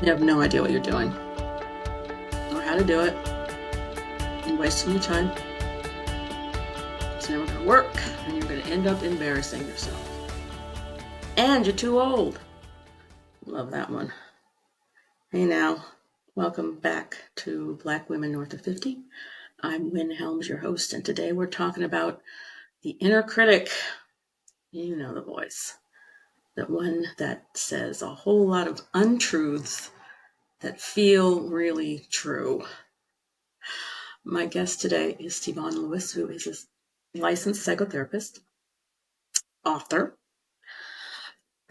You have no idea what you're doing or how to do it. You're wasting your time. It's never going to work, and you're going to end up embarrassing yourself. And you're too old. Love that one. Hey now, welcome back to Black Women North of 50. I'm Wynn, your host, and today we're talking about the inner critic. You know the voice. The one that says a whole lot of untruths that feel really true. My guest today is Stevon Lewis, who is a licensed psychotherapist, author,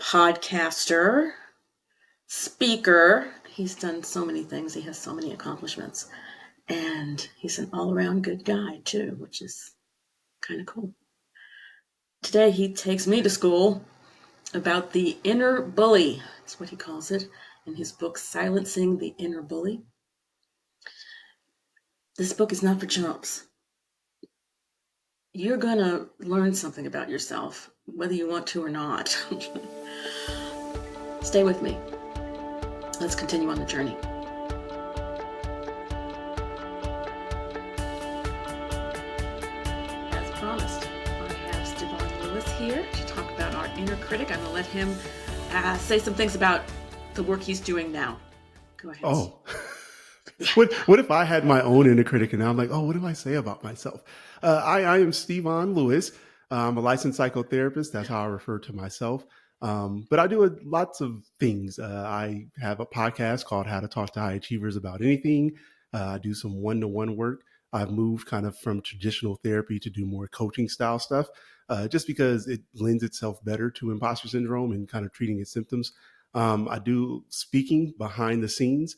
podcaster, speaker. He's done so many things. He has so many accomplishments. And he's an all-around good guy, too, which is kind of cool. Today, he takes me to school about the inner bully. That's what he calls it in his book, Silencing the Inner Bully. This book is not for chumps. You're going to learn something about yourself, whether you want to or not. Stay with me. Let's continue on the journey. As promised, I have Stevon Lewis here to talk about our inner critic. I'm going to let him say some things about the work he's doing now. Go ahead. Oh, what if I had my own inner critic and now I'm like, oh, what do I say about myself? I am Stevon Lewis. I'm a licensed psychotherapist. That's how I refer to myself. But I do lots of things. I have a podcast called How to Talk to High Achievers About Anything. I do some one-to-one work. I've moved kind of from traditional therapy to do more coaching style stuff, just because it lends itself better to imposter syndrome and kind of treating its symptoms. I do speaking behind the scenes.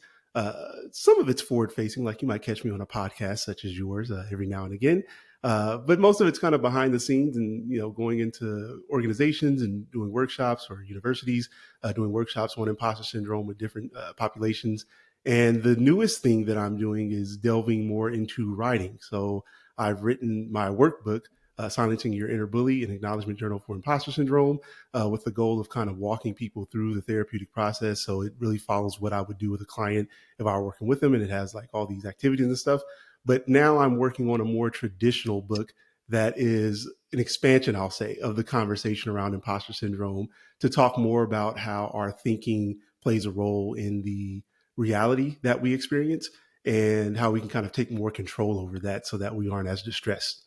Some of it's forward facing, like you might catch me on a podcast such as yours every now and again. But most of it's kind of behind the scenes and, going into organizations and doing workshops or universities, doing workshops on imposter syndrome with different populations. And the newest thing that I'm doing is delving more into writing. So I've written my workbook, Silencing Your Inner Bully, an acknowledgement journal for imposter syndrome, with the goal of kind of walking people through the therapeutic process. So it really follows what I would do with a client if I were working with them, and it has like all these activities and stuff. But now I'm working on a more traditional book that is an expansion, I'll say, of the conversation around imposter syndrome, to talk more about how our thinking plays a role in the reality that we experience and how we can kind of take more control over that so that we aren't as distressed.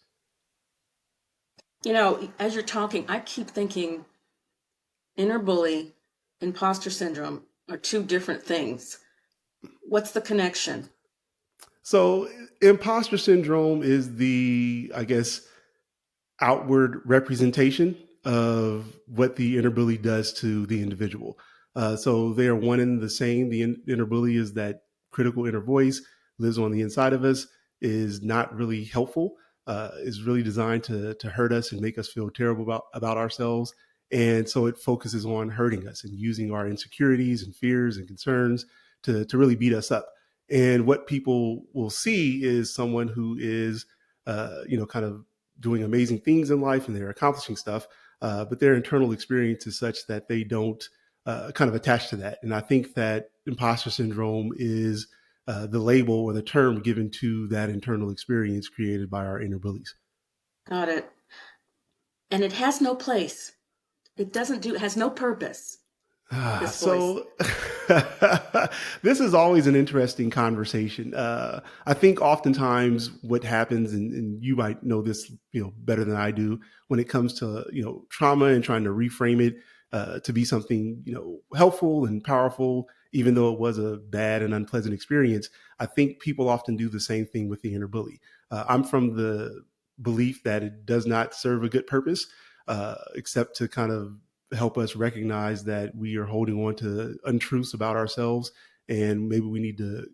As you're talking, I keep thinking inner bully, imposter syndrome are two different things. What's the connection? So imposter syndrome is the, I guess, outward representation of what the inner bully does to the individual. So they are one and the same. The inner bully is that critical inner voice, lives on the inside of us, is not really helpful, is really designed to hurt us and make us feel terrible about ourselves. And so it focuses on hurting us and using our insecurities and fears and concerns to really beat us up. And what people will see is someone who is, kind of doing amazing things in life and they're accomplishing stuff, but their internal experience is such that they don't kind of attach to that. And I think that imposter syndrome is the label or the term given to that internal experience created by our inner bullies. Got it. And it has no place. It has no purpose. This voice. So this is always an interesting conversation. I think oftentimes what happens, and you might know this, better than I do, when it comes to, trauma and trying to reframe it to be something, helpful and powerful, even though it was a bad and unpleasant experience. I think people often do the same thing with the inner bully. I'm from the belief that it does not serve a good purpose, except to kind of help us recognize that we are holding on to untruths about ourselves, and maybe we need to,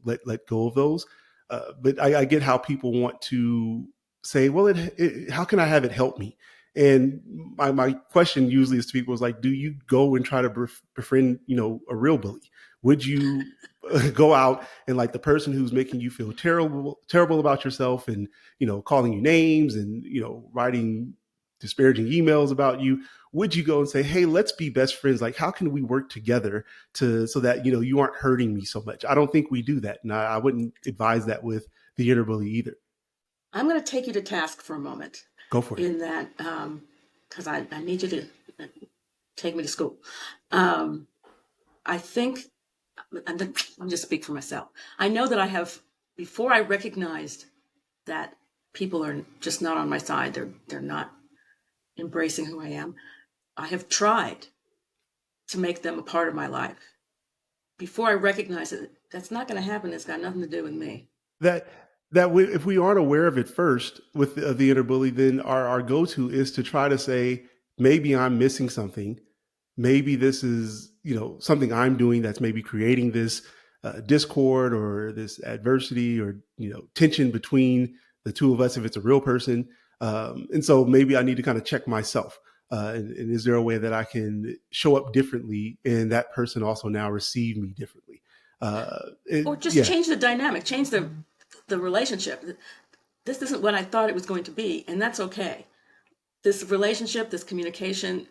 let go of those. But I get how people want to say, well, how can I have it help me? And my question usually is to people is like, do you go and try to befriend, a real bully? Would you go out and like the person who's making you feel terrible about yourself and, calling you names and, writing disparaging emails about you, would you go and say, hey, let's be best friends? Like, how can we work together to so that you aren't hurting me so much? I don't think we do that, and I wouldn't advise that with the inner bully either. I'm going to take you to task for a moment Go for it. in that, because I need you to take me to school. Um, I think, I'm just speak for myself. I know that I have, before I recognized that people are just not on my side, they're not embracing who I am, I have tried to make them a part of my life. Before I recognize that that's not going to happen, it's got nothing to do with me. That if we aren't aware of it first with the inner bully, then our go to is to try to say, maybe I'm missing something. Maybe this is something I'm doing that's maybe creating this discord or this adversity or tension between the two of us if it's a real person. And so maybe I need to kind of check myself. And is there a way that I can show up differently and that person also now receive me differently? Or just Yeah, change the dynamic, change the relationship. This isn't what I thought it was going to be, and that's okay. This relationship, this communication,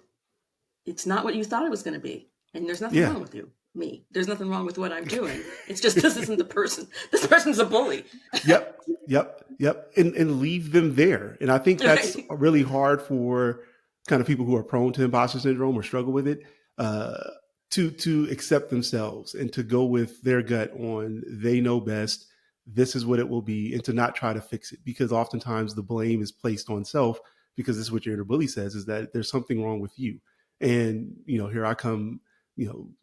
it's not what you thought it was going to be, and there's nothing yeah. wrong with me. There's nothing wrong with what I'm doing. It's just this isn't the person. This person's a bully. Yep, yep. And leave them there. And I think that's Right. really hard for kind of people who are prone to imposter syndrome or struggle with it, uh, to accept themselves and to go with their gut on they know best. This is what it will be, and to not try to fix it because oftentimes the blame is placed on self because this is what your inner bully says is that there's something wrong with you. And here I come,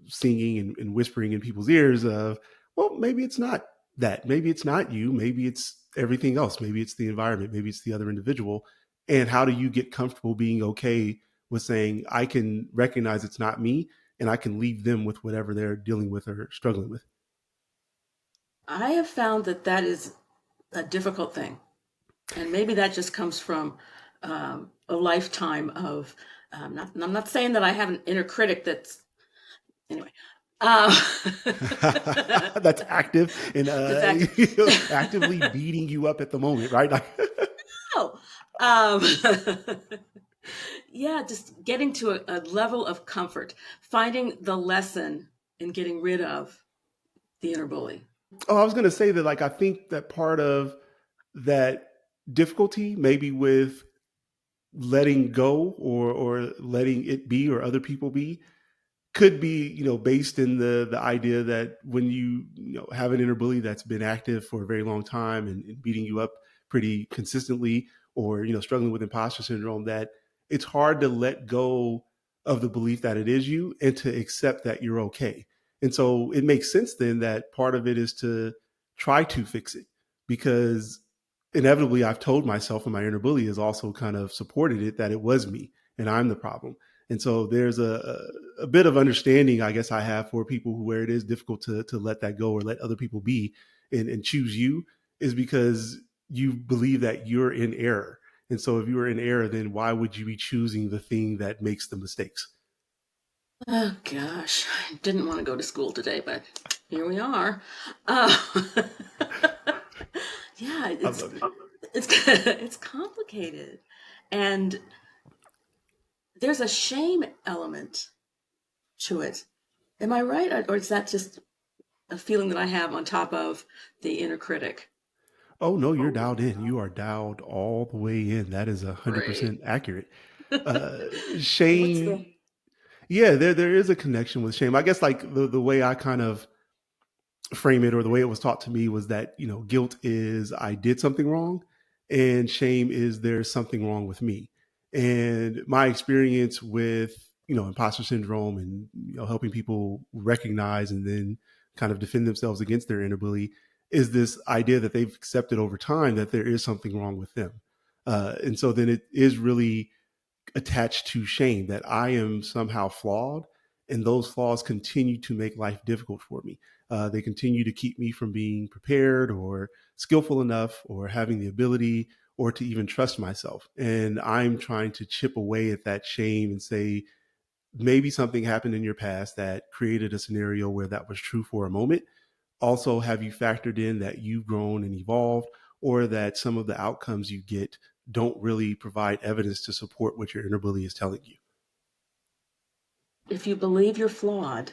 singing and whispering in people's ears of, well, maybe it's not that. Maybe it's not you. Maybe it's everything else. Maybe it's the environment. Maybe it's the other individual. And how do you get comfortable being okay with saying, I can recognize it's not me and I can leave them with whatever they're dealing with or struggling with? I have found that that is a difficult thing, and maybe that just comes from a lifetime of. I'm not saying that I have an inner critic that's anyway. Um, That's active and that's active. actively beating you up at the moment, right? Like, No. Um, yeah, just getting to a level of comfort, finding the lesson in getting rid of the inner bully. oh, I was going to say that, like, I think that part of that difficulty, maybe with letting go or letting it be or other people be, could be based in the idea that when you have an inner bully that's been active for a very long time and beating you up pretty consistently or struggling with imposter syndrome, that it's hard to let go of the belief that it is you and to accept that you're okay. And so it makes sense then that part of it is to try to fix it, because inevitably I've told myself, and my inner bully has also kind of supported it, that it was me and I'm the problem. And so there's a bit of understanding, I guess, I have for people where it is difficult to let that go or let other people be and choose you, is because you believe that you're in error. And so if you were in error, then why would you be choosing the thing that makes the mistakes? Oh gosh, I didn't want to go to school today, but here we are. Uh, yeah, I love it. it's it's complicated, and there's a shame element to it. Am I right, or is that just a feeling that I have on top of the inner critic? Oh no, you're dialed in. You are dialed all the way in. That is Great. 100% accurate. Uh, What's the? shame, yeah, there is a connection with shame. I guess like the way I kind of frame it, or the way it was taught to me, was that guilt is I did something wrong, and shame is there's something wrong with me. And my experience with imposter syndrome and helping people recognize and then kind of defend themselves against their inner bully is this idea that they've accepted over time that there is something wrong with them. And so then it is really attached to shame, that I am somehow flawed, and those flaws continue to make life difficult for me. They continue to keep me from being prepared or skillful enough or having the ability or to even trust myself. And I'm trying to chip away at that shame and say, maybe something happened in your past that created a scenario where that was true for a moment. Also, have you factored in that you've grown and evolved, or that some of the outcomes you get don't really provide evidence to support what your inner bully is telling you. If you believe you're flawed,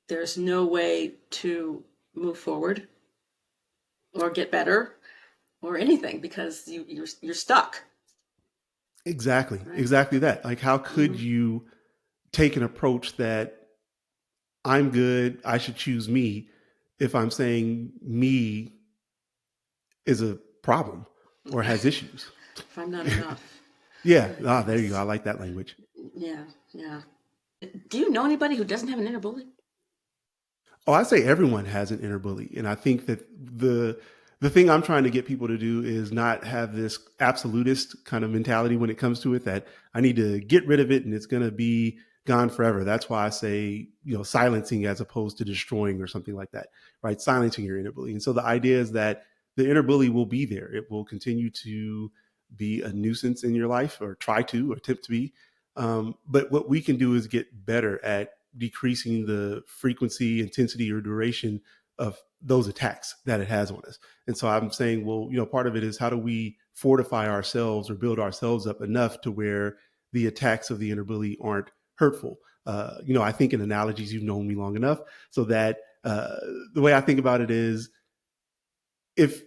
there's no way to move forward or get better or anything because you're stuck. Exactly, Right? exactly that. Like, how could Mm-hmm. you take an approach that I'm good, I should choose me, if I'm saying me is a problem or has issues? If I'm not enough. Yeah, My there you go. I goodness. like that language. Yeah, yeah. Do you know anybody who doesn't have an inner bully? Oh, I say everyone has an inner bully, and I think that the thing I'm trying to get people to do is not have this absolutist kind of mentality when it comes to it. That I need to get rid of it and it's going to be gone forever. That's why I say silencing as opposed to destroying or something like that. Right, silencing your inner bully. And so the idea is that the inner bully will be there. It will continue to be a nuisance in your life, or try to, or attempt to be. But what we can do is get better at decreasing the frequency, intensity, or duration of those attacks that it has on us. And so I'm saying, well, part of it is how do we fortify ourselves or build ourselves up enough to where the attacks of the inner bully aren't hurtful. I think in analogies, you've known me long enough, so that the way I think about it is, if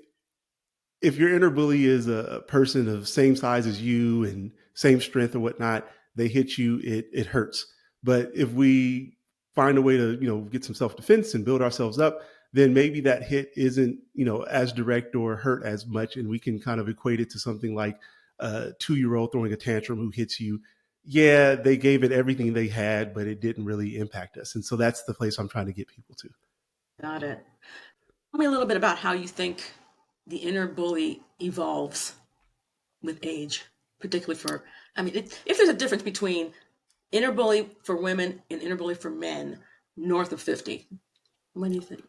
your inner bully is a person of same size as you and same strength or whatnot, they hit you, it hurts. But if we find a way to get some self defense and build ourselves up, then maybe that hit isn't as direct or hurt as much, and we can kind of equate it to something like a 2-year-old throwing a tantrum who hits you. Yeah, they gave it everything they had, but it didn't really impact us. And so that's the place I'm trying to get people to. Got it. Tell me a little bit about how you think the inner bully evolves with age, particularly for, I mean, if there's a difference between inner bully for women and inner bully for men north of 50, what do you think?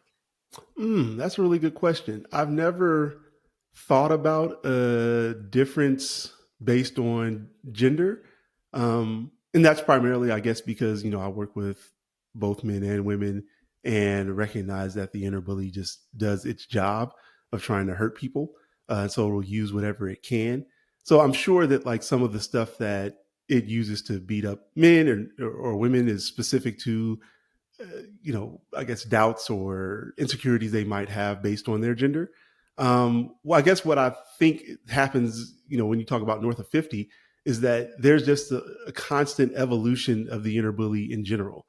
That's a really good question. I've never thought about a difference based on gender. And that's primarily, I guess, because, I work with both men and women and recognize that the inner bully just does its job of trying to hurt people. So it will use whatever it can. So I'm sure that, like, some of the stuff that it uses to beat up men or women is specific to I guess, doubts or insecurities they might have based on their gender. Well, I guess what I think happens, when you talk about north of 50, is that there's just a constant evolution of the inner bully in general.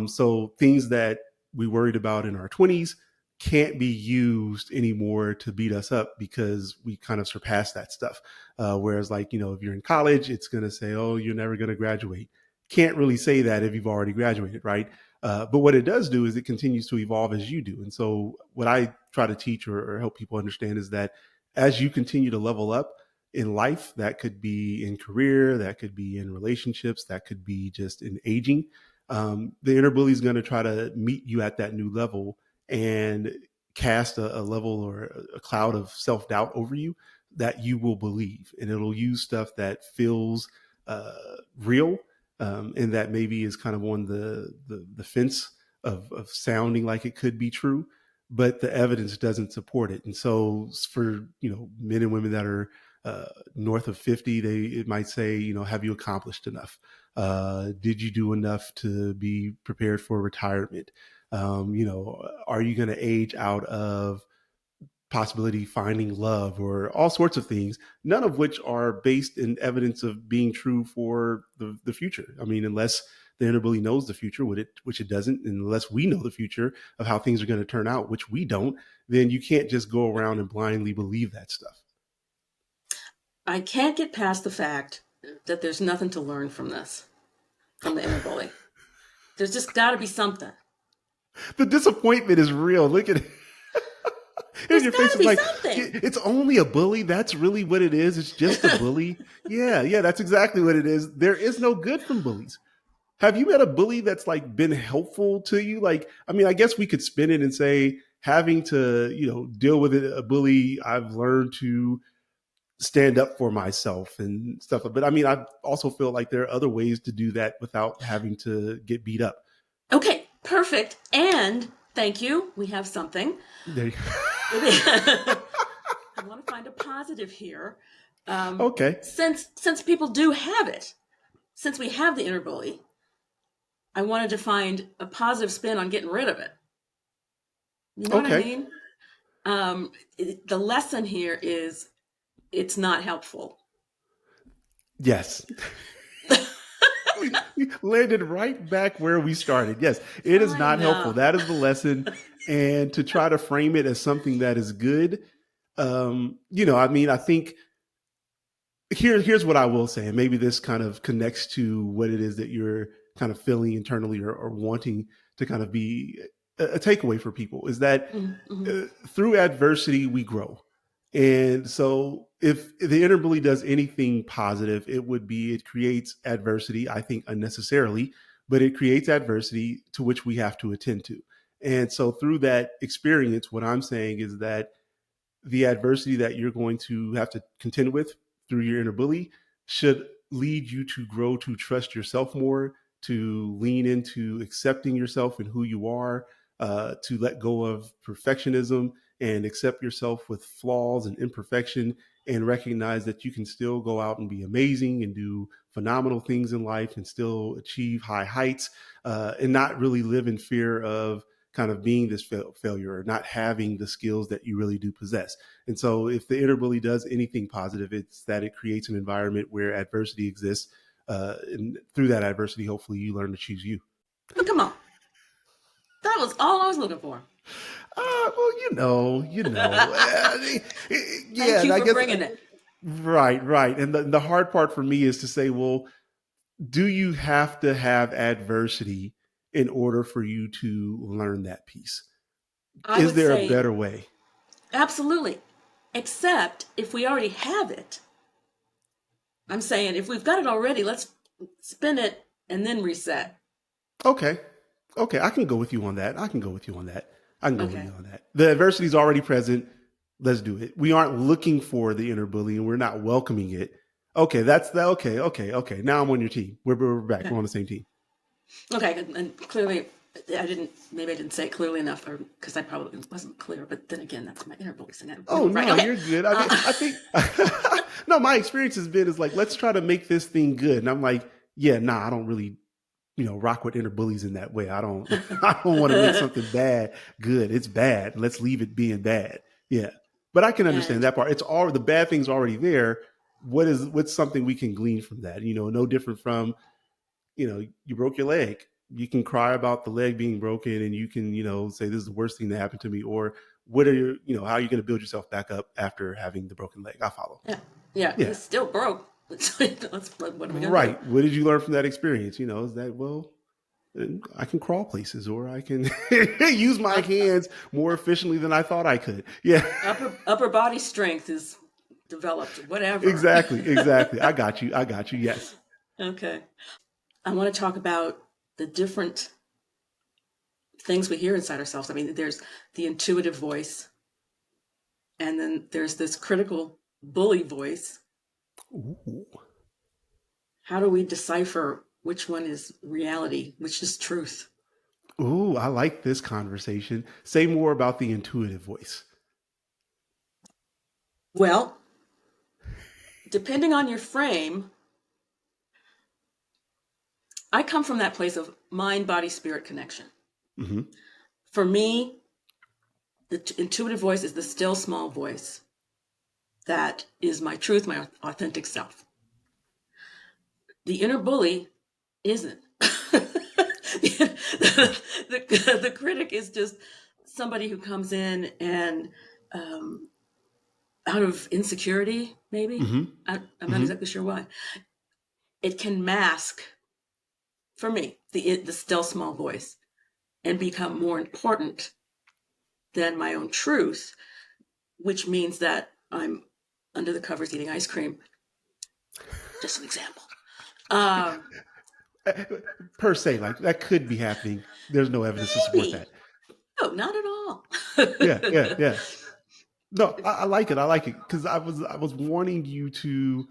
So things that we worried about in our 20s can't be used anymore to beat us up because we kind of surpassed that stuff. Whereas, like, if you're in college, it's going to say, oh, you're never going to graduate. Can't really say that if you've already graduated, right? But what it does do is it continues to evolve as you do. And so what I try to teach or help people understand is that as you continue to level up in life, that could be in career, that could be in relationships, that could be just in aging, the inner bully is going to try to meet you at that new level and cast a level or a cloud of self-doubt over you that you will believe. And it'll use stuff that feels real, and that maybe is kind of on the fence of sounding like it could be true, but the evidence doesn't support it. And so for men and women that are north of 50, it might say, have you accomplished enough? Did you do enough to be prepared for retirement? Are you going to age out of possibility finding love, or all sorts of things, none of which are based in evidence of being true for the future. I mean, unless the inner bully knows the future, which it doesn't, and unless we know the future of how things are going to turn out, which we don't, then you can't just go around and blindly believe that stuff. I can't get past the fact that there's nothing to learn from this, from the inner bully. There's just got to be something. The disappointment is real. Look at it. And There's your got face to is be like, something. it's only a bully. That's really what it is. It's just a bully. Yeah, that's exactly what it is. There is no good from bullies. Have you met a bully that's, like, been helpful to you? Like, I mean, I guess we could spin it and say having to, deal with a bully, I've learned to stand up for myself and stuff. But I mean, I also feel like there are other ways to do that without having to get beat up. Okay, perfect. And thank you. We have something. There you I want to find a positive here. Um, Okay. since people do have it, since we have the inner bully, I wanted to find a positive spin on getting rid of it. You know what I Okay. mean? The lesson here is it's not helpful. Yes. We landed right back where we started. Yes, it is I not helpful. know. That is the lesson. And to try to frame it as something that is good, I mean, I think here's what I will say, and maybe this kind of connects to what it is that you're kind of feeling internally or wanting to kind of be a takeaway for people is that Mm-hmm. through adversity we grow. And so if the inner bully does anything positive, it would be it creates adversity, I think unnecessarily, but it creates adversity to which we have to attend to. And so through that experience, what I'm saying is that the adversity that you're going to have to contend with through your inner bully should lead you to grow to trust yourself more, to lean into accepting yourself and who you are, to let go of perfectionism and accept yourself with flaws and imperfection, and recognize that you can still go out and be amazing and do phenomenal things in life and still achieve high heights, and not really live in fear of kind of being this failure or not having the skills that you really do possess. And so if the inner bully does anything positive, it's that it creates an environment where adversity exists. And through that adversity, hopefully you learn to choose you. Oh, come on. That was all I was looking for. Well, yeah, Thank and you I for guess, bringing it. right, right. And the hard part for me is to say, well, do you have to have adversity in order for you to learn that piece? I Is would there a say better way? absolutely. Except if we already have it. I'm saying if we've got it already, let's spin it and then reset. Okay. Okay. I can go with you on that. I can go with you on that. I can go with Okay. you on that. The adversity is already present. Let's do it. We aren't looking for the inner bully and we're not welcoming it. Okay. That's that. Okay. Okay. Okay. Now I'm on your team. We're back. Okay. We're on the same team. Okay. And clearly, maybe I didn't say it clearly enough, or because I probably wasn't clear. But then again, that's my inner voice. And you Oh, were right. no, Okay. you're good. I mean, I think, no, my experience has been is like, let's try to make this thing good. And I'm like, yeah, nah, I don't really rock with inner bullies in that way. I don't I don't want to make something bad good. It's bad. Let's leave it being bad. Yeah. But I can understand And that part. It's all the bad thing's already there. What's something we can glean from that? No different from, you broke your leg. You can cry about the leg being broken and you can, say this is the worst thing that happened to me, or what are you, how are you going to build yourself back up after having the broken leg? I follow. yeah, yeah, Yeah. it's still broke. What are we gonna do? Right. What did you learn from that experience? Is that, well, I can crawl places or I can use my Up, hands more efficiently than I thought I could. Yeah, upper body strength is developed. Whatever. exactly. Exactly. I got you. I got you. Yes. Okay. I want to talk about the different things we hear inside ourselves. I mean, there's the intuitive voice, and then there's this critical bully voice. Ooh. How do we decipher which one is reality, which is truth? Ooh, I like this conversation. Say more about the intuitive voice. Well, depending on your frame, I come from that place of mind, body, spirit connection. Mm-hmm. For me, the intuitive voice is the still small voice that is my truth, my authentic self. The inner bully isn't. The critic is just somebody who comes in and um, out of insecurity, maybe. Mm-hmm. I'm not Mm-hmm. exactly sure why. It can mask, for me, the still small voice and become more important than my own truth, which means that I'm under the covers eating ice cream. Just an example. Um, Per se, like that could be happening. There's no evidence to support maybe. that. No, not at all. Yeah, yeah, yeah. No, I like it. I like it because I was wanting you to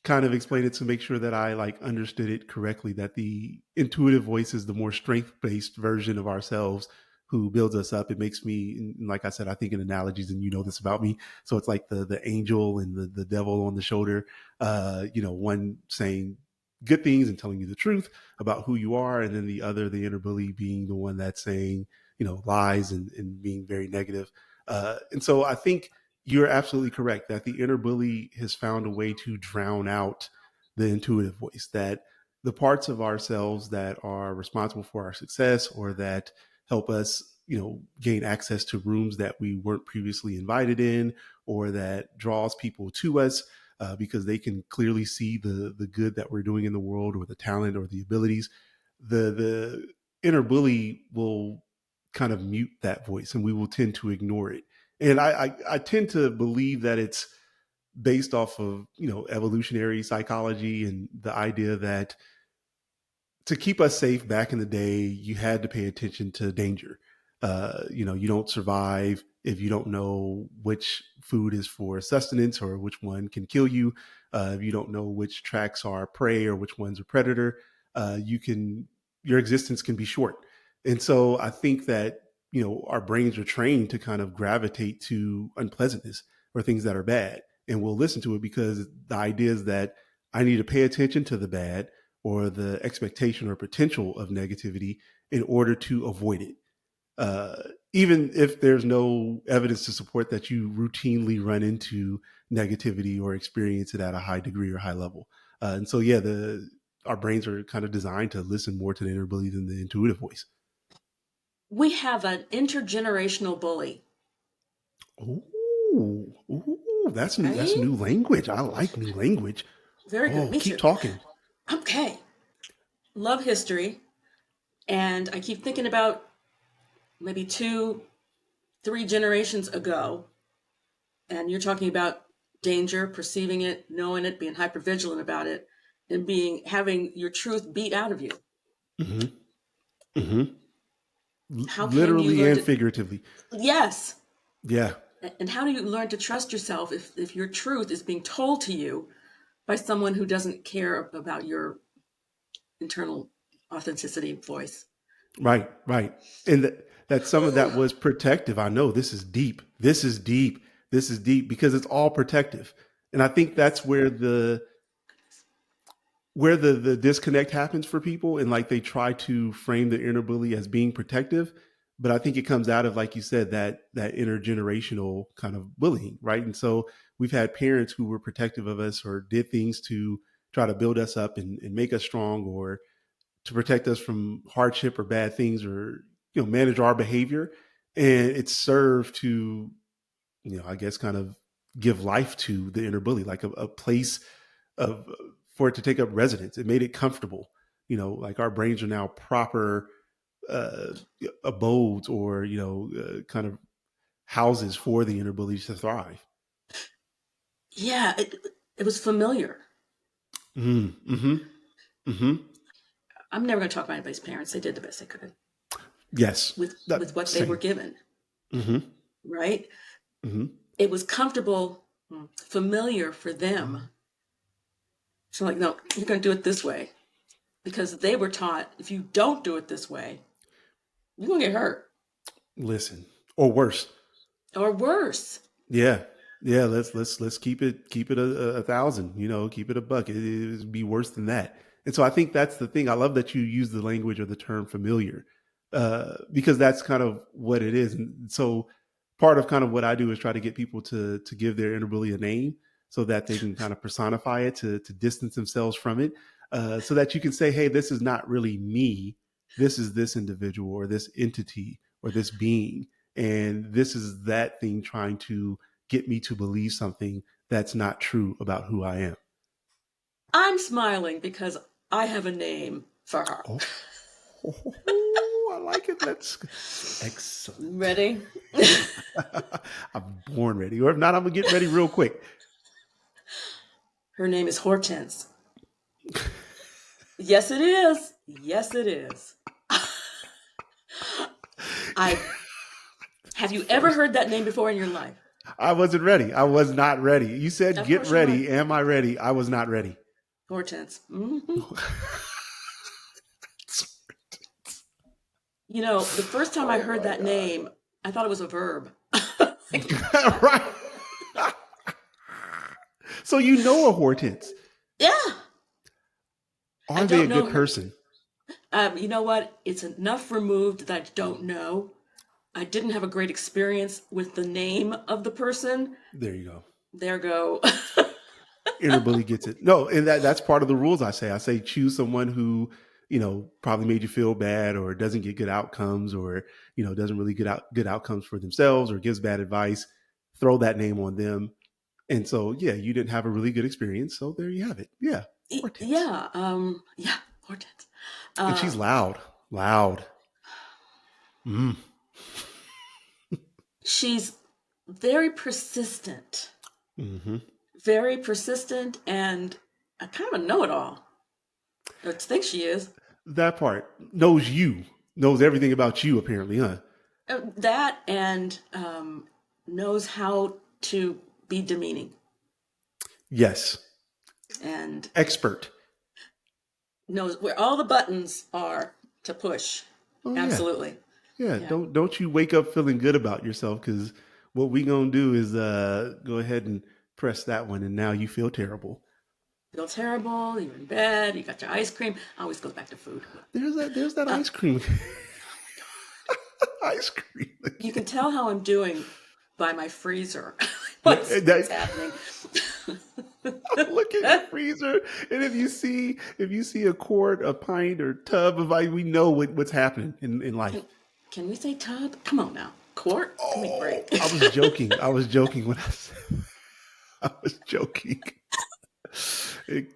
kind of explain it to make sure that I like understood it correctly. That the intuitive voice is the more strength based version of ourselves, who builds us up. It makes me, like I said, I think in analogies, and you know this about me. So it's like the angel and the devil on the shoulder. One saying good things and telling you the truth about who you are, and then the other, the inner bully, being the one that's saying lies and being very negative. And so I think you're absolutely correct that the inner bully has found a way to drown out the intuitive voice, that the parts of ourselves that are responsible for our success or that help us gain access to rooms that we weren't previously invited in, or that draws people to us because they can clearly see the good that we're doing in the world, or the talent or the abilities. The inner bully will kind of mute that voice, and we will tend to ignore it. And I tend to believe that it's based off of evolutionary psychology, and the idea that to keep us safe back in the day, you had to pay attention to danger. You don't survive if you don't know which food is for sustenance or which one can kill you. If you don't know which tracks are prey or which ones are predator, your existence can be short. And so I think that our brains are trained to kind of gravitate to unpleasantness or things that are bad, and we'll listen to it because the idea is that I need to pay attention to the bad or the expectation or potential of negativity in order to avoid it. Uh, Even if there's no evidence to support that you routinely run into negativity or experience it at a high degree or high level. And so, yeah, our brains are kind of designed to listen more to the inner bully than the intuitive voice. We have an intergenerational bully, Ooh, ooh, that's new. That's right? new language. I like new language. Very good. Oh, Me keep too. talking. Okay. Love history. And I keep thinking about maybe 2, 3 generations ago. And you're talking about danger, perceiving it, knowing it, being hyper vigilant about it, and having your truth beat out of you. Mm-hmm. Mm-hmm. How can you Literally learn and to? figuratively. Yes. Yeah. And how do you learn to trust yourself if your truth is being told to you by someone who doesn't care about your internal authenticity voice? Right, right. And that some of that was protective. I know this is deep. This is deep. This is deep because it's all protective. And I think that's where the disconnect happens for people, and like they try to frame the inner bully as being protective, but I think it comes out of, like you said, that intergenerational kind of bullying, right? And so we've had parents who were protective of us or did things to try to build us up and make us strong, or to protect us from hardship or bad things, or manage our behavior, and it served to I guess kind of give life to the inner bully, like a place of for it to take up residence. It made it comfortable. Like our brains are now proper uh, abodes, or kind of houses for the inner bullies to thrive. Yeah, it was familiar. Mm-hmm. Mm-hmm. I'm never going to talk about anybody's parents. They did the best they could Yes. with what they were Same. given, Mm-hmm. right? Mm-hmm. It was comfortable, familiar for them. So, like, no, you're going to do it this way because they were taught if you don't do it this way, you're going to get hurt Listen, or worse. or worse. Yeah, yeah. Let's keep it a thousand. Keep it a buck. It'd be worse than that. And so I think that's the thing. I love that you use the language or the term familiar, because that's kind of what it is. And so part of kind of what I do is try to get people to give their inner bully a name, so that they can kind of personify it, to distance themselves from it, so that you can say, hey, this is not really me. This is this individual or this entity or this being, and this is that thing trying to get me to believe something that's not true about who I am. I'm smiling because I have a name for her. Oh, oh, I like it. That's excellent. Ready? I'm born ready, or if not, I'm gonna get ready real quick. Her name is Hortense. Yes, it is. Yes, it is. I Have you ever First, heard that name before in your life? I wasn't ready. I was not ready. You said Of get course you weren't. ready. Am I ready? I was not ready. Hortense. The first time I Oh heard my that God. name, I thought it was a verb. Like, Right. So you know a Hortense. yeah, I Are they a don't know good her. person? You know what? It's enough removed that I don't know. I didn't have a great experience with the name of the person. There you go. There go. Inner bully gets it. No, and that's part of the rules. I say choose someone who probably made you feel bad or doesn't get good outcomes or doesn't really get out good outcomes for themselves or gives bad advice. Throw that name on them. And so yeah, you didn't have a really good experience. So there you have it. Yeah, Hortense. Yeah, yeah, Hortense. And she's Um, loud, loud. Mm. she's very persistent, Hmm. and a kind of a know-it-all. Or thinks she is. That part knows everything about you apparently, huh? That and knows how to be demeaning Yes, and expert. knows where all the buttons are to push. Oh yeah. Absolutely. Yeah, Yeah. don't you wake up feeling good about yourself because what we gonna do is go ahead and press that one, and now you feel terrible. Feel terrible. You're in bed. You got your ice cream. Always goes back to food. There's that Uh, ice cream, oh ice cream You can again. tell how I'm doing by my freezer. What's happening? Look in your freezer, and if you see a quart, a pint, or tub of ice, we know what's happening in life. can, can we say tub? Come on now. Quart? Give me a Oh, break. I was joking. I was joking when I said I was joking.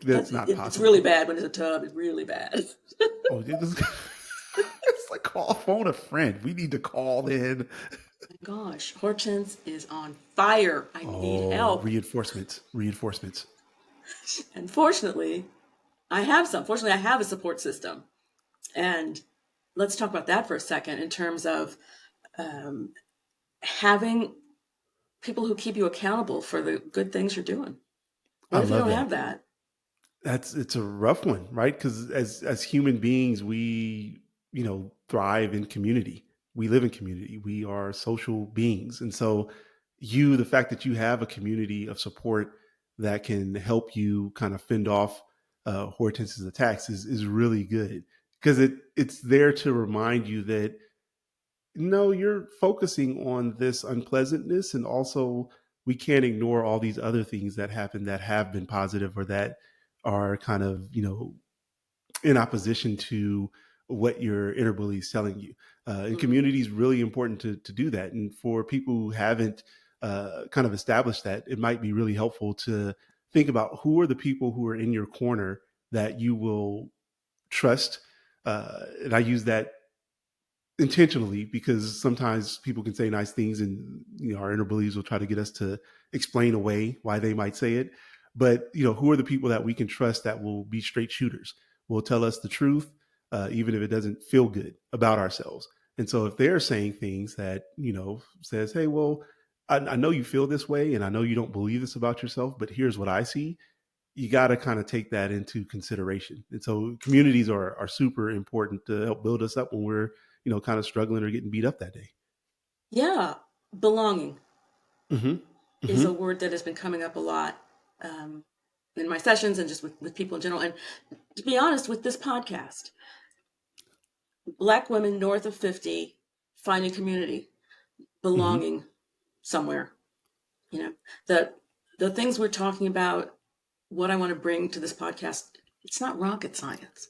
That's not It's really possible. bad when it's a tub. It's really bad. Oh, it's like call phone a friend. We need to call in. Gosh, Hortense is on fire. I need Oh, help. reinforcements, reinforcements. And fortunately, I have some. Fortunately, I have a support system. And let's talk about that for a second in terms of um, having people who keep you accountable for the good things you're doing. I What if you love don't that. have that? It's a rough one, right? Because as human beings, we thrive in community. We live in community. We are social beings, and so the fact that you have a community of support that can help you kind of fend off Hortense's attacks is really good because it's there to remind you that no, you're focusing on this unpleasantness, and also we can't ignore all these other things that happen that have been positive or that are kind of in opposition to what your inner bully is telling you. And Mm-hmm. community is really important to do that. And for people who haven't kind of established that, it might be really helpful to think about who are the people who are in your corner that you will trust. And I use that intentionally because sometimes people can say nice things and our inner beliefs will try to get us to explain away why they might say it, but who are the people that we can trust that will be straight shooters, will tell us the truth, even if it doesn't feel good about ourselves. And so if they're saying things that says, hey, well, I know you feel this way and I know you don't believe this about yourself, but here's what I see, you got to kind of take that into consideration. And so communities are super important to help build us up when we're, kind of struggling or getting beat up that day. Yeah, belonging Hmm. is Hmm. a word that has been coming up a lot um, in my sessions and just with people in general. And to be honest, with this podcast, Black women north of 50 finding community, Hmm. belonging somewhere. You know, the the things we're talking about, what I want to bring to this podcast, it's not rocket science.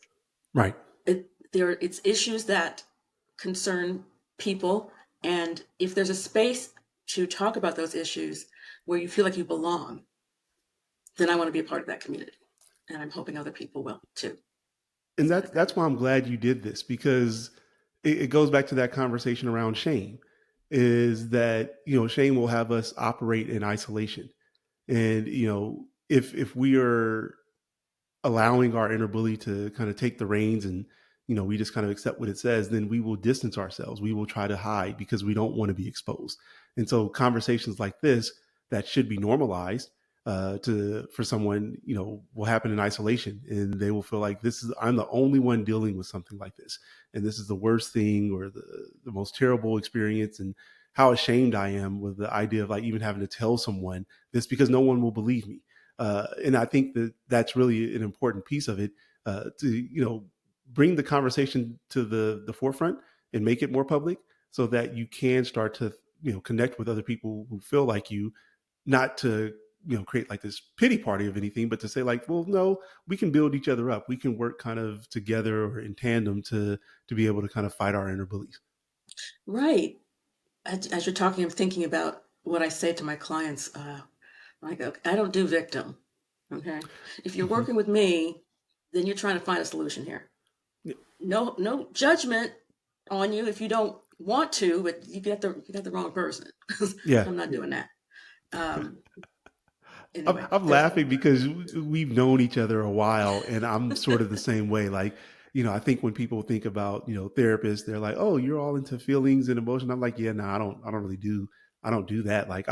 Right. It's issues that concern people, and if there's a space to talk about those issues where you feel like you belong, then I want to be a part of that community, and I'm hoping other people will too. And So, that's why I'm glad you did this, because it goes back to that conversation around shame, is that shame will have us operate in isolation. And if we are allowing our inner bully to kind of take the reins and we just kind of accept what it says, then we will distance ourselves, we will try to hide because we don't want to be exposed. And so conversations like this that should be normalized, to for someone, will happen in isolation, and they will feel like I'm the only one dealing with something like this, and this is the worst thing or the most terrible experience, and how ashamed I am with the idea of like even having to tell someone this because no one will believe me. And I think that that's really an important piece of it, to bring the conversation to the forefront and make it more public, so that you can start to connect with other people who feel like you, not to create like this pity party of anything, but to say like, well, no, we can build each other up, we can work kind of together or in tandem to be able to kind of fight our inner beliefs. Right. As you're talking, I'm thinking about what I say to my clients. Like, okay, I don't do victim. Okay. If you're Hmm. working with me, then you're trying to find a solution here. No, no judgment on you if you don't want to, but you got the wrong person. Yeah. I'm not doing that. Um, I'm, anyway, I'm laughing because we've known each other a while, and I'm sort of the same way. Like, I think when people think about, therapists, they're like, "Oh, you're all into feelings and emotion." I'm like, "Yeah, no, I don't really do, I don't do that." Like,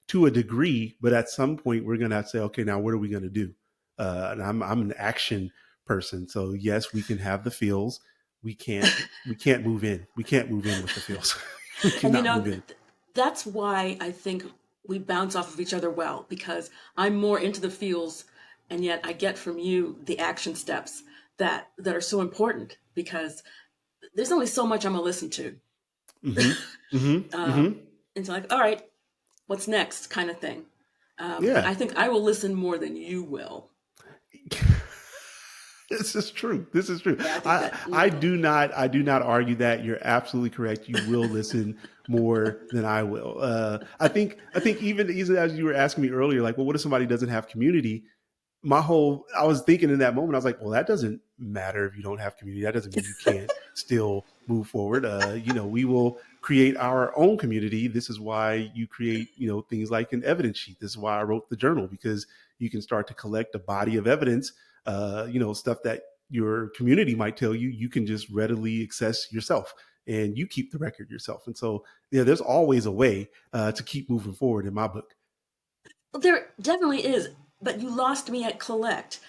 to a degree, but at some point, we're gonna have to say, "Okay, now what are we gonna do?" And I'm an action person, so yes, we can have the feels. We can't, we can't move in. We can't move in with the feels. We and cannot move in. that's why I think we bounce off of each other well, because I'm more into the feels, and yet I get from you the action steps that are so important, because there's only so much I'm gonna listen to. Hmm. Hmm. Hmm. It's like, all right, what's next, kind of thing. But Yeah. I think I will listen more than you will. This is true. This is true. Yeah, I think I that. I do not argue that. You're absolutely correct. You will listen more than I will. I think even as you were asking me earlier, like, well, what if somebody doesn't have community? I was thinking in that moment, I was like, well, that doesn't matter if you don't have community. That doesn't mean you can't still move forward. We will create our own community. This is why you create, things like an evidence sheet. This is why I wrote the journal, because you can start to collect a body of evidence, stuff that your community might tell you, you can just readily access yourself, and you keep the record yourself. And so, yeah, there's always a way to keep moving forward in my book. Well, there definitely is, but you lost me at collect.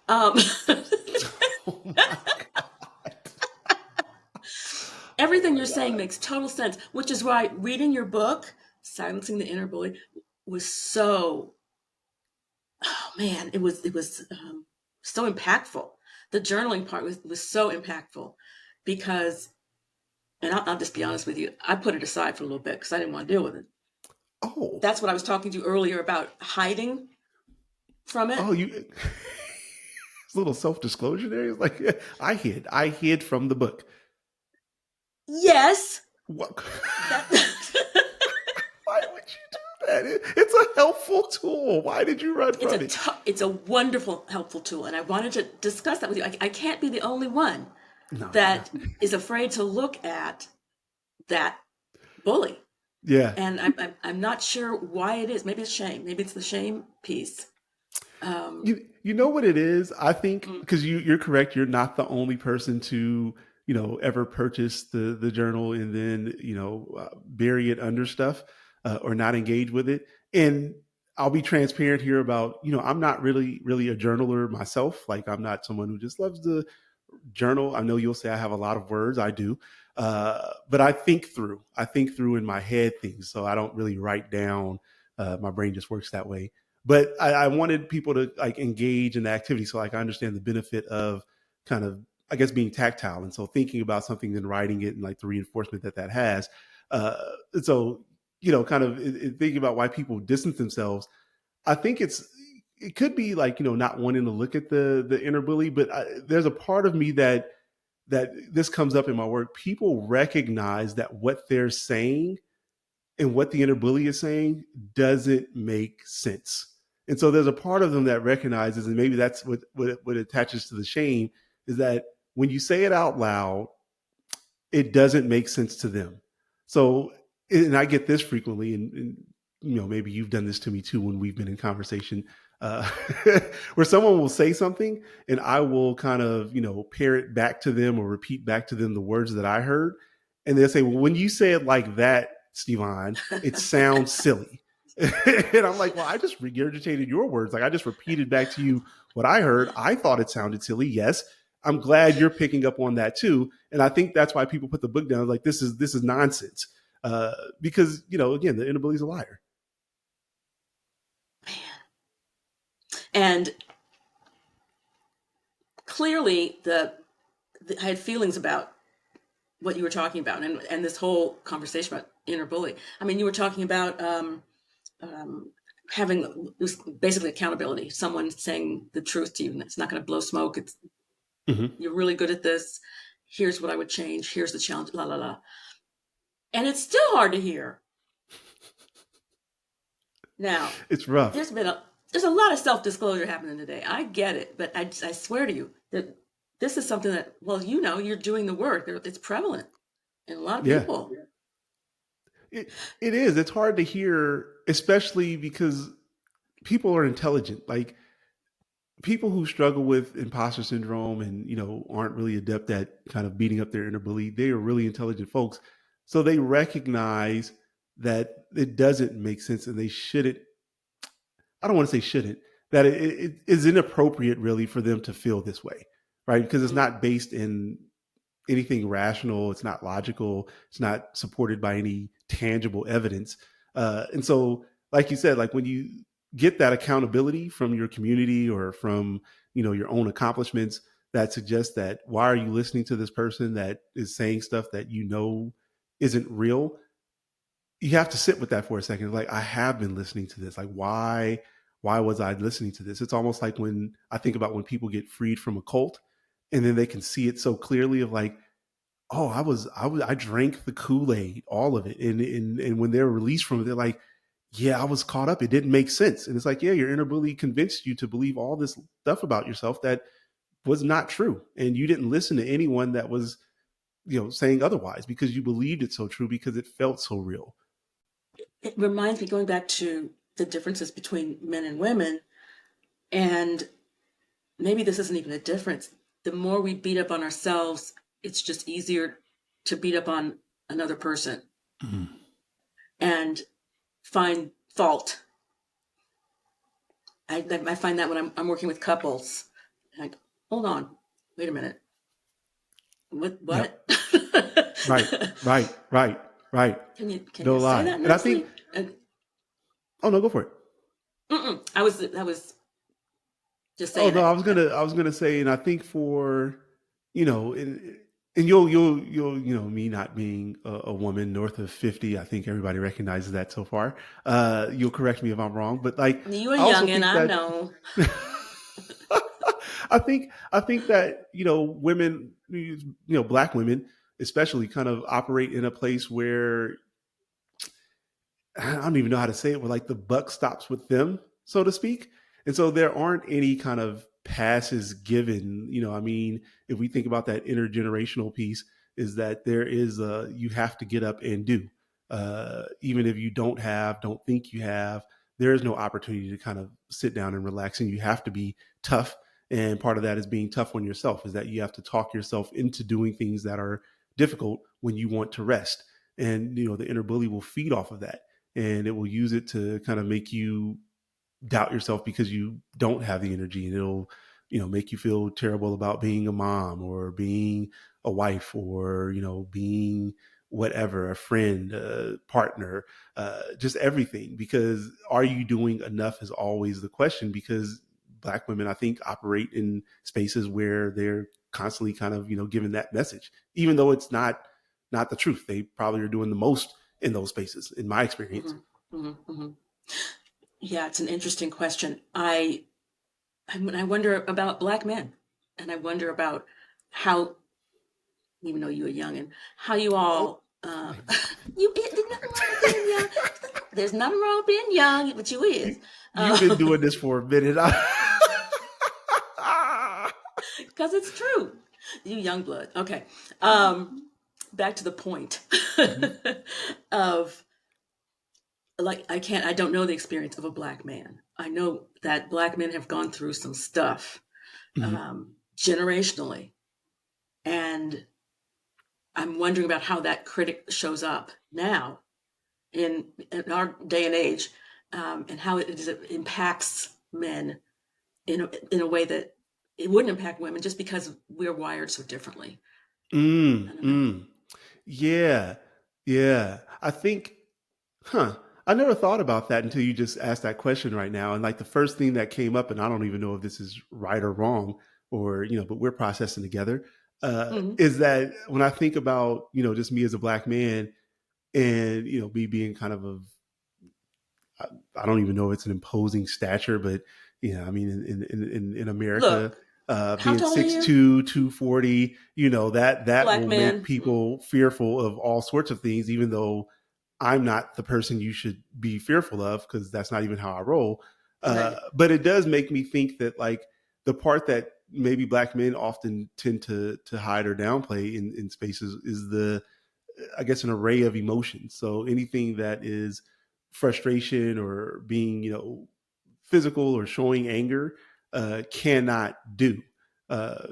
Um, Oh my God. Oh everything my you're saying God. makes total sense, which is why reading your book, Silencing the Inner Bully, was so, oh man, it was so impactful. The journaling part was so impactful, because, and I'll just be honest with you, I put it aside for a little bit because I didn't want to deal with it. Oh, That's what I was talking to you earlier about, hiding from it. oh, you little self disclosure there. It's like, yeah, I hid from the book. Yes, What? that Why would you do that? It's a helpful tool. Why did you run it's from it? it's a wonderful, helpful tool, and I wanted to discuss that with you. I can't be the only one No, you're not. that is afraid to look at that bully, Yeah. and I'm not sure why it is. Maybe it's shame. Maybe it's the shame piece. Um, You know what it is? I think mm, because you're correct. You're not the only person to ever purchase the journal and then bury it under stuff, or not engage with it. And I'll be transparent here about I'm not really a journaler myself. Like, I'm not someone who just loves to journal. I know you'll say I have a lot of words. I do, but I think through. I think through in my head things, so I don't really write down. My brain just works that way. But I wanted people to like engage in the activity, so like I understand the benefit of kind of, I guess, being tactile, and so thinking about something and writing it and like the reinforcement that has. Uh, and so kind of thinking about why people distance themselves. I think it could be like not wanting to look at the inner bully, but there's a part of me that this comes up in my work. People recognize that what they're saying and what the inner bully is saying doesn't make sense. And so there's a part of them that recognizes, and maybe that's what attaches to the shame, is that when you say it out loud, it doesn't make sense to them. So, and I get this frequently, and maybe you've done this to me too when we've been in conversation, uh, where someone will say something, and I will kind of parrot back to them or repeat back to them the words that I heard, and they'll say, "Well, when you say it like that, Stevon, it sounds silly." And I'm like, well, I just regurgitated your words. Like I just repeated back to you what I heard. I thought it sounded silly. Yes. I'm glad you're picking up on that too. And I think that's why people put the book down. Like this is nonsense. Because, again, the inner bully's a liar. And clearly, I had feelings about what you were talking about, and this whole conversation about inner bully. I mean, you were talking about having it was basically accountability. Someone saying the truth to you, and it's not going to blow smoke. It's Mm-hmm. you're really good at this. Here's what I would change. Here's the challenge. La la la. And it's still hard to hear. Now, It's rough. there's a lot of self disclosure happening today. I get it, but I swear to you that this is something that, well, you're doing the work. It's prevalent in a lot of Yeah. people. It is. It's hard to hear, especially because people are intelligent. Like people who struggle with imposter syndrome and aren't really adept at kind of beating up their inner bully, they are really intelligent folks. So they recognize that it doesn't make sense and they shouldn't. I don't want to say shouldn't, that it is inappropriate really for them to feel this way, right? Because it's Mm-hmm. not based in anything rational. It's not logical. It's not supported by any tangible evidence. And so, like you said, like when you get that accountability from your community or from your own accomplishments, that suggests that why are you listening to this person that is saying stuff that isn't real? You have to sit with that for a second. Like I have been listening to this. Like why was I listening to this? It's almost like when I think about when people get freed from a cult and then they can see it so clearly of like, oh, I drank the Kool-Aid, all of it. And when they're released from it, they're like, yeah, I was caught up. It didn't make sense. And it's like, yeah, your inner bully convinced you to believe all this stuff about yourself that was not true. And you didn't listen to anyone that was, saying otherwise because you believed it so true because it felt so real. It reminds me, going back to the differences between men and women, and maybe this isn't even a difference. The more we beat up on ourselves, it's just easier to beat up on another person Mhm. and find fault. I find that when I'm working with couples, like, hold on, wait a minute, Yep. what? Right. Right. Right. Right. Can No you say lie. that And I think, nicely? oh no, go for it. I was just Oh saying no, it. I was gonna say, and I think for and you'll me not being a woman north of 50, I think everybody recognizes that so far. You'll correct me if I'm wrong, but like You a I also youngin', think I that know. I think that women, black women especially kind of operate in a place where I don't even know how to say it, where like the buck stops with them, so to speak. And so there aren't any kind of passes given. I mean, if we think about that intergenerational piece, is that there is you have to get up and do. Even if you don't think you have, there is no opportunity to kind of sit down and relax, and you have to be tough. And part of that is being tough on yourself, is that you have to talk yourself into doing things that are difficult when you want to rest. And the inner bully will feed off of that, and it will use it to kind of make you doubt yourself because you don't have the energy, and it'll make you feel terrible about being a mom or being a wife or being whatever, a friend, a partner, just everything. Because are you doing enough is always the question, because black women, I think, operate in spaces where they're constantly kind of given that message, even though it's not the truth. They probably are doing the most in those spaces, in my experience. Hmm. Hmm. Yeah, it's an interesting question. I wonder about black men, and I wonder about how, even though you were young, and how you Oh, all, there's nothing wrong with being young. There's nothing wrong with being young, but you you, is. you've been doing this for a minute. Because it's true. You young blood. Okay. Back to the point Mhm. of, like, I don't know the experience of a black man. I know that black men have gone through some stuff, Mhm. generationally, and I'm wondering about how that critic shows up now in our day and age. and how it impacts men in a way that it wouldn't impact women just because we're wired so differently. I don't know. Mm. Yeah. Yeah. I think, huh. I never thought about that until you just asked that question right now. And like the first thing that came up, and I don't even know if this is right or wrong, or, but we're processing together, Hmm. is that when I think about, just me as a black man and, me being kind of I don't even know if it's an imposing stature, but yeah, I mean, in America, Look, how being tall are you? 6'2", 240, that Black will make man. people fearful of all sorts of things, even though I'm not the person you should be fearful of because that's not even how I roll. Right. But it does make me think that like the part that maybe black men often tend to hide or downplay in spaces is I guess, an array of emotions. So anything that is frustration or being, physical or showing anger cannot do. Uh,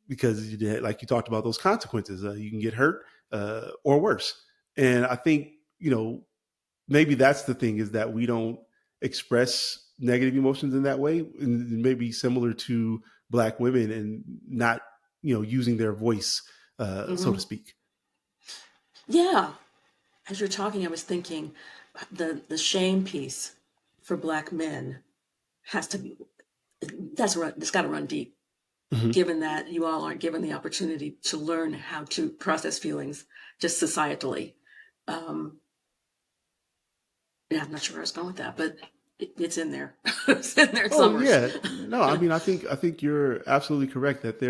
because, like you talked about, those consequences, you can get hurt or worse. And I think, maybe that's the thing is that we don't express negative emotions in that way, and maybe similar to black women and not, using their voice, so to Hmm. speak. Yeah. As you're talking, I was thinking the shame piece for black men has to be it's got to run deep. Mhm. Given that you all aren't given the opportunity to learn how to process feelings just societally. Um, yeah, I'm not sure where I was going with that, but it's in there. It's in there Oh somewhere. yeah, no, I mean, I think you're absolutely correct that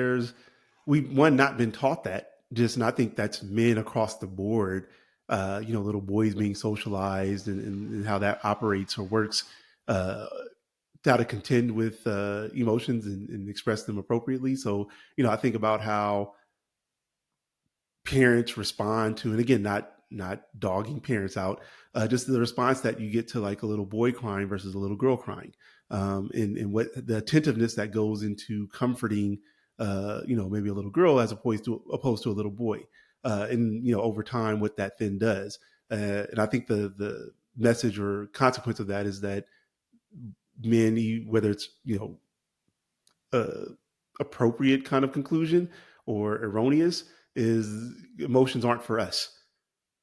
we one not been taught that. Just, and I think that's men across the board. Little boys being socialized and how that operates or works, uh, how to contend with emotions and express them appropriately. So, I think about how parents respond to, and again, not dogging parents out, just the response that you get to like a little boy crying versus a little girl crying, and what the attentiveness that goes into comforting, maybe a little girl as opposed to a little boy, and over time what that then does, and I think the message or consequence of that is that men, whether it's uh, appropriate kind of conclusion or erroneous, is emotions aren't for us,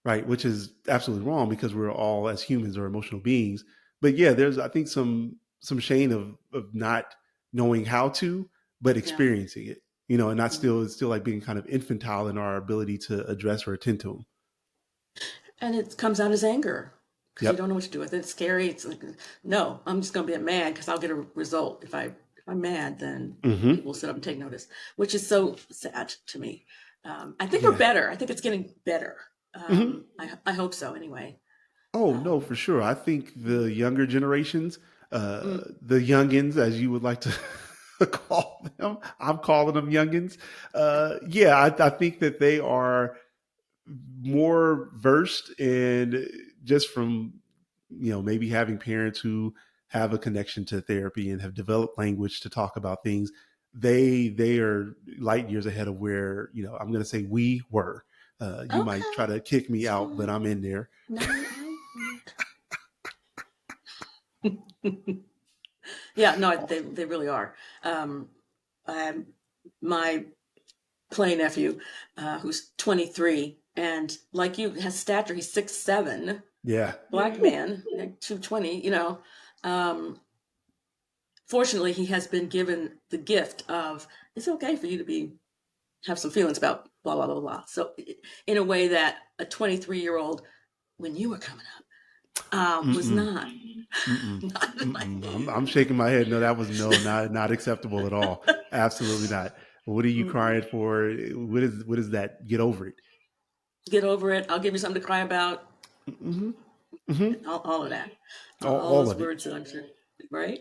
right? Which is absolutely wrong because we're all as humans are emotional beings. But yeah, there's I think some shame of not knowing how to, but Yeah. experiencing it, and not Mhm. still it's still like being kind of infantile in our ability to address or attend to them. And it comes out as anger because you don't Yep. know what to do with it. It's scary. It's like, no, I'm just going to be mad because I'll get a result. If I'm mad, then Mm-hmm. people will sit up and take notice, which is so sad to me. I think we're Yeah. better. I think it's getting better. Mm-hmm. I hope so anyway. Oh no, Um, for sure. I think the younger generations, mm, the youngins, as you would like to call them, I'm calling them youngins. Yeah, I think that they are more versed, and just from maybe having parents who have a connection to therapy and have developed language to talk about things, they are light years ahead of where I'm going to say we were. You might okay, try to kick me it's out, but fine. I'm in there. No, yeah, no, Awesome. they really are. Um, I, my play nephew, who's 23, and like you, has stature. He's 6'7", Yeah. black man, like 220. Um, fortunately, he has been given the gift of it's okay for you to be have some feelings about blah blah blah blah. So, in a way that a 23-year-old when you were coming up was Mm-mm. not Mm-mm. not like. Mm-mm. I'm shaking my head. No, that was no, not acceptable at all. Absolutely not. What are you Mm-mm. crying for? What is that? Get over it. Get over it. I'll give you something to cry about. Mm-hmm. Mm-hmm. All of that. All All those of it. words that I'm sure, right?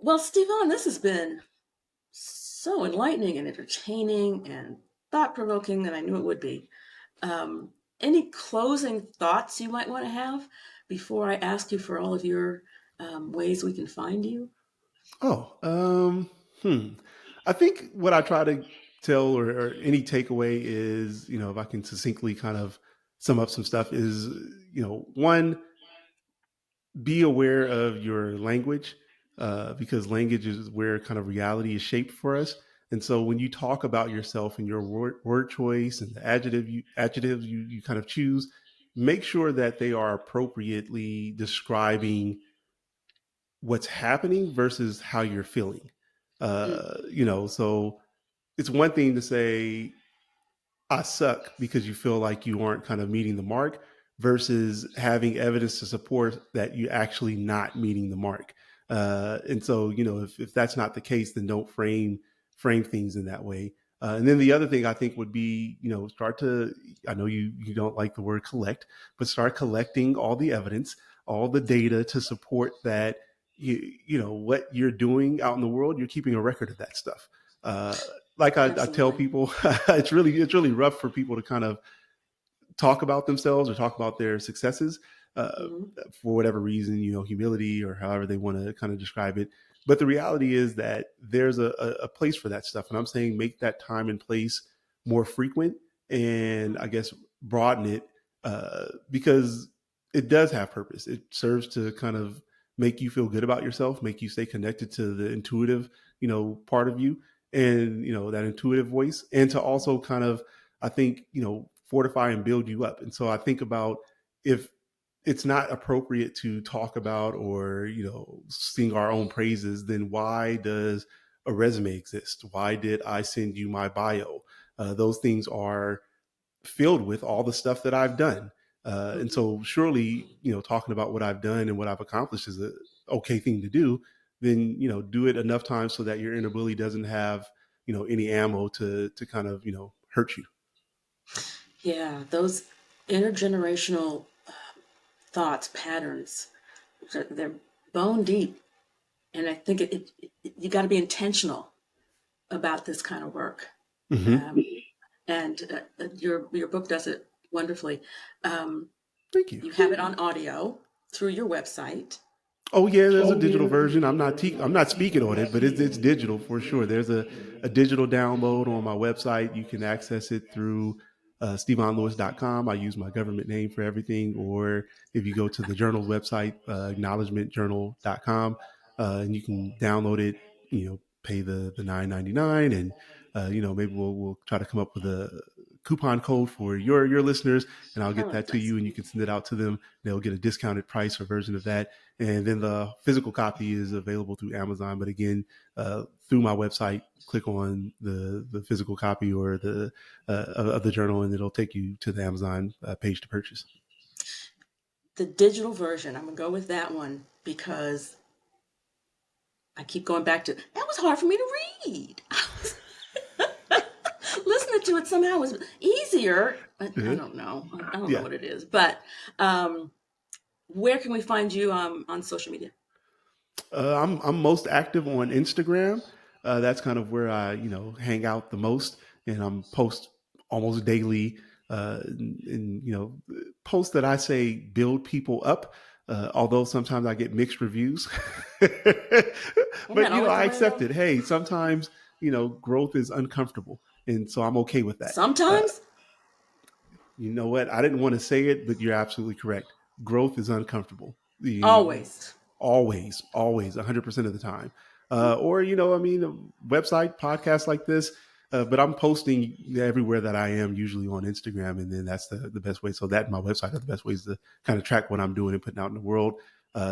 Well, Stevon, this has been so enlightening and entertaining and thought provoking that I knew it would be. Um, any closing thoughts you might want to have before I ask you for all of your ways we can find you? Oh, I think what I try to tell, or any takeaway is, if I can succinctly kind of sum up some stuff is, one, be aware of your language, because language is where kind of reality is shaped for us. And so when you talk about yourself and your word choice and the adjectives you kind of choose, make sure that they are appropriately describing what's happening versus how you're feeling. Mm, So it's one thing to say I suck because you feel like you aren't kind of meeting the mark versus having evidence to support that you're actually not meeting the mark. And so, if that's not the case, then don't frame things in that way. And then the other thing I think would be, start to, I know you don't like the word collect, but start collecting all the evidence, all the data to support that, what you're doing out in the world, you're keeping a record of that stuff. Uh, like I tell absolutely. people, it's really rough for people to kind of talk about themselves or talk about their successes, uh, Hmm. for whatever reason, humility or however they want to kind of describe it. But the reality is that there's a place for that stuff. And I'm saying make that time and place more frequent, and I guess broaden it, because it does have purpose. It serves to kind of make you feel good about yourself, make you stay connected to the intuitive, part of you, and, that intuitive voice, and to also kind of, I think, fortify and build you up. And so I think about, if it's not appropriate to talk about or, sing our own praises, then why does a resume exist? Why did I send you my bio? Those things are filled with all the stuff that I've done. And Hmm. so surely, talking about what I've done and what I've accomplished is a okay thing to do. Then, do it enough times so that your inner bully doesn't have, any ammo to kind of, hurt you. Yeah, those intergenerational thoughts, patterns, they're bone deep. And I think you got to be intentional about this kind of work. Hmm. Um, and your book does it wonderfully. Um, Thank you. you have it on audio through your website. Oh yeah, there's a digital version. I'm not speaking on it, but it's digital for sure. There's a digital download on my website. You can access it through StevonLewis.com. I use my government name for everything. Or if you go to the journal's website, acknowledgementjournal.com, and you can download it. Pay the $9.99, and maybe we'll try to come up with a coupon code for your listeners, and I'll I get like that to this. you, and you can send it out to them. They'll get a discounted price or version of that, and then the physical copy is available through Amazon. But again, through my website, click on the physical copy or the of the journal, and it'll take you to the Amazon page to purchase. The digital version, I'm going to go with that one because I keep going back to that was hard for me to read. Listening to it somehow was easier. I Uh-huh. don't know. I don't know Yeah. what it is. But um, where can we find you on social media? I'm most active on Instagram. That's kind of where I hang out the most, and I'm post almost daily. And posts that I say build people up. Although sometimes I get mixed reviews, Isn't but that always the I way accept though? it. Hey, sometimes growth is uncomfortable, and so I'm okay with that. Sometimes? You know what? I didn't want to say it, but you're absolutely correct. Growth is uncomfortable. Always. Always, 100% of the time. Or, I mean, a website, podcasts like this. But I'm posting everywhere that I am, usually on Instagram, and then that's the best way. So that and my website are the best ways to kind of track what I'm doing and putting out in the world.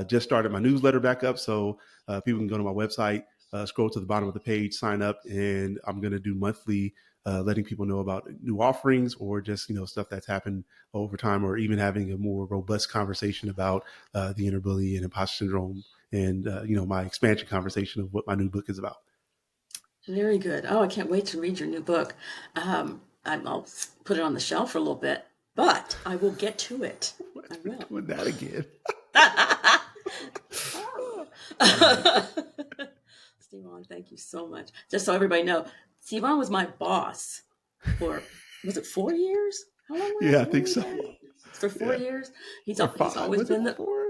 Just started my newsletter back up, so people can go to my website, scroll to the bottom of the page, sign up, and I'm going to do monthly, letting people know about new offerings or just stuff that's happened over time, or even having a more robust conversation about the inner bully and imposter syndrome, and my expansion conversation of what my new book is about. Very good. Oh, I can't wait to read your new book. I'll put it on the shelf for a little bit, but I will get to it. I will. Doing that again. Stevon, thank you so much. Just so everybody know, Stevon was my boss for, was it 4 years? How long Yeah, I were think we so. there? For four Yeah, years. or He's 5. always Was it been 4?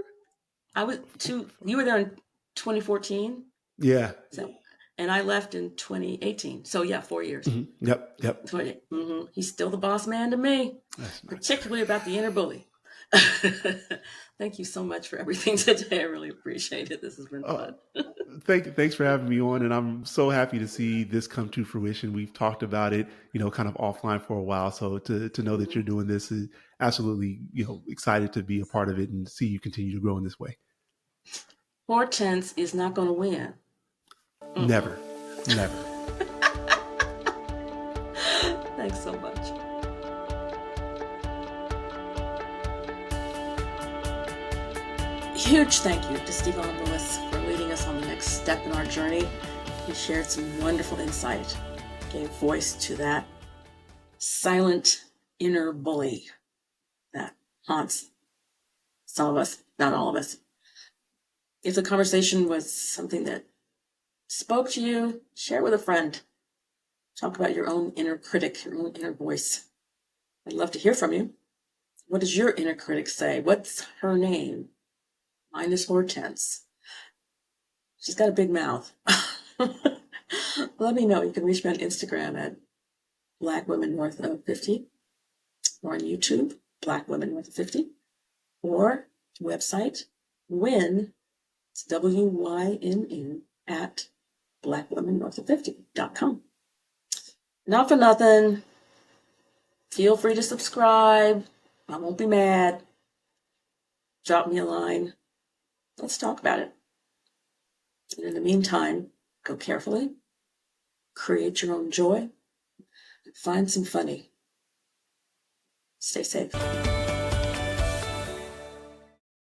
I was two, you were there in 2014. Yeah. So, and I left in 2018. So yeah, 4 years. Mhm. Yep. 20, he's still the boss man to me, That's not true. particularly about the inner bully. Thank you so much for everything today. I really appreciate it. This has been Oh, fun. thanks for having me on, and I'm so happy to see this come to fruition. We've talked about it, kind of offline for a while. So to know that Mhm. you're doing this is absolutely, excited to be a part of it and see you continue to grow in this way. Hortense is not going to win. Mm-mm. Never, never. Thanks so much. Huge thank you to Stevon Lewis for leading us on the next step in our journey. He shared some wonderful insight, gave voice to that silent inner bully that haunts some of us, not all of us. If the conversation was something that spoke to you, share it with a friend. Talk about your own inner critic, your own inner voice. I'd love to hear from you. What does your inner critic say? What's her name? Mine is Hortense. She's got a big mouth. Let me know. You can reach me on Instagram at Black Women North of 50, or on YouTube, Black Women North of 50, or website, Wynn, it's WYNN, at blackwomennorthof50.com. Not for nothing. Feel free to subscribe. I won't be mad. Drop me a line. Let's talk about it. And in the meantime, go carefully, create your own joy, and find some funny. Stay safe.